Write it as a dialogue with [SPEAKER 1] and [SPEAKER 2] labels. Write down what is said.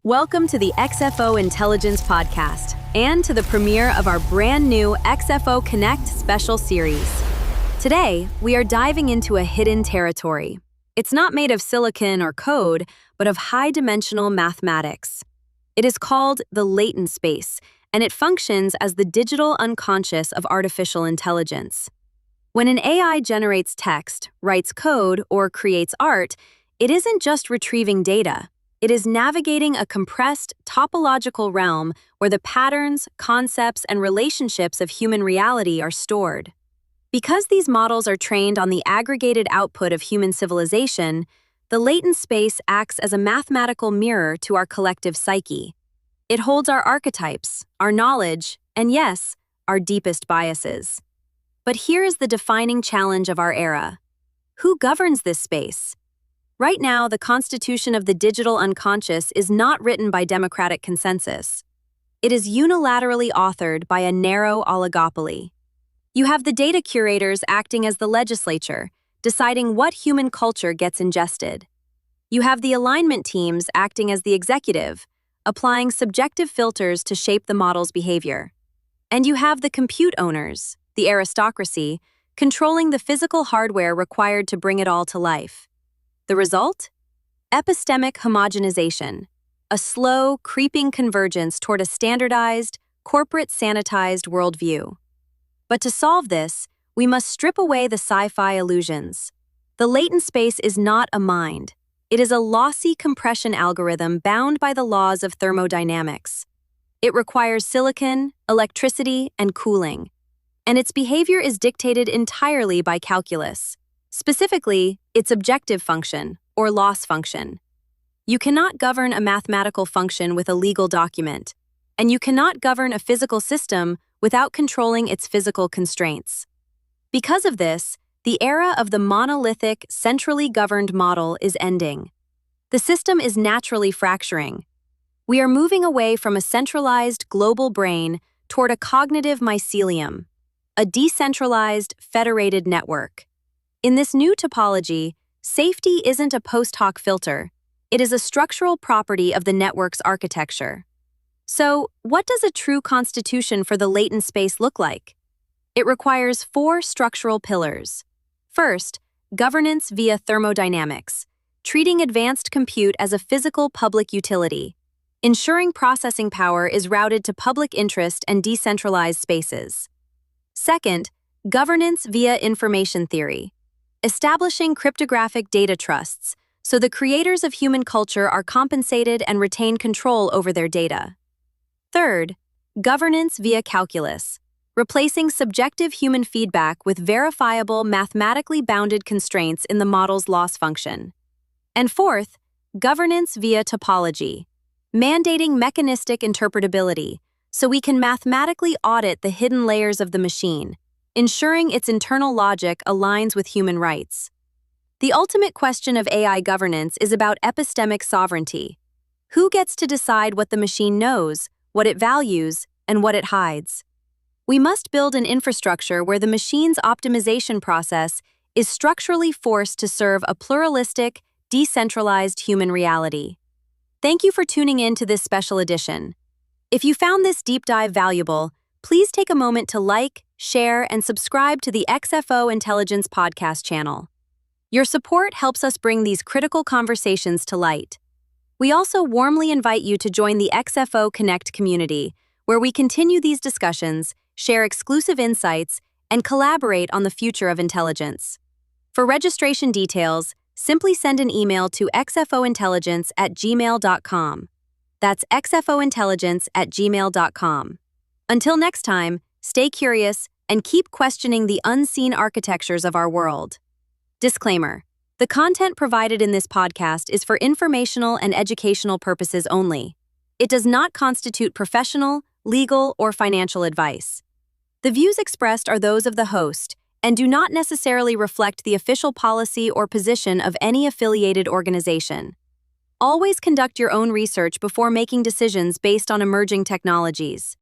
[SPEAKER 1] Welcome to the XFO Intelligence Podcast and to the premiere of our brand new XFO-Connect special series. Today, we are diving into a hidden territory. It's not made of silicon or code, but of high-dimensional mathematics. It is called the latent space, and it functions as the digital unconscious of artificial intelligence. When an AI generates text, writes code, or creates art, it isn't just retrieving data. It is navigating a compressed, topological realm where the patterns, concepts, and relationships of human reality are stored. Because these models are trained on the aggregated output of human civilization, the latent space acts as a mathematical mirror to our collective psyche. It holds our archetypes, our knowledge, and yes, our deepest biases. But here is the defining challenge of our era. Who governs this space? Right now, the constitution of the digital unconscious is not written by democratic consensus. It is unilaterally authored by a narrow oligopoly. You have the data curators acting as the legislature, deciding what human culture gets ingested. You have the alignment teams acting as the executive, applying subjective filters to shape the model's behavior. And you have the compute owners, the aristocracy, controlling the physical hardware required to bring it all to life. The result? Epistemic homogenization, a slow, creeping convergence toward a standardized, corporate sanitized worldview. But to solve this, we must strip away the sci-fi illusions. The latent space is not a mind. It is a lossy compression algorithm bound by the laws of thermodynamics. It requires silicon, electricity, and cooling. And its behavior is dictated entirely by calculus. Specifically, its objective function, or loss function. You cannot govern a mathematical function with a legal document, and you cannot govern a physical system without controlling its physical constraints. Because of this, the era of the monolithic, centrally governed model is ending. The system is naturally fracturing. We are moving away from a centralized global brain toward a cognitive mycelium, a decentralized, federated network. In this new topology, safety isn't a post hoc filter. It is a structural property of the network's architecture. So, what does a true constitution for the latent space look like? It requires 4 structural pillars. First, governance via thermodynamics, treating advanced compute as a physical public utility, ensuring processing power is routed to public interest and decentralized spaces. Second, governance via information theory, establishing cryptographic data trusts so the creators of human culture are compensated and retain control over their data. Third, governance via calculus, replacing subjective human feedback with verifiable, mathematically bounded constraints in the model's loss function. And fourth, governance via topology, mandating mechanistic interpretability so we can mathematically audit the hidden layers of the machine, ensuring its internal logic aligns with human rights. The ultimate question of AI governance is about epistemic sovereignty. Who gets to decide what the machine knows, what it values, and what it hides? We must build an infrastructure where the machine's optimization process is structurally forced to serve a pluralistic, decentralized human reality. Thank you for tuning in to this special edition. If you found this deep dive valuable, please take a moment to like, share, and subscribe to the XFO Intelligence Podcast channel. Your support helps us bring these critical conversations to light. We also warmly invite you to join the XFO-Connect community, where we continue these discussions, share exclusive insights, and collaborate on the future of intelligence. For registration details, simply send an email to xfointelligence@gmail.com. That's xfointelligence@gmail.com. Until next time, stay curious and keep questioning the unseen architectures of our world. Disclaimer: the content provided in this podcast is for informational and educational purposes only. It does not constitute professional, legal, or financial advice. The views expressed are those of the host and do not necessarily reflect the official policy or position of any affiliated organization. Always conduct your own research before making decisions based on emerging technologies.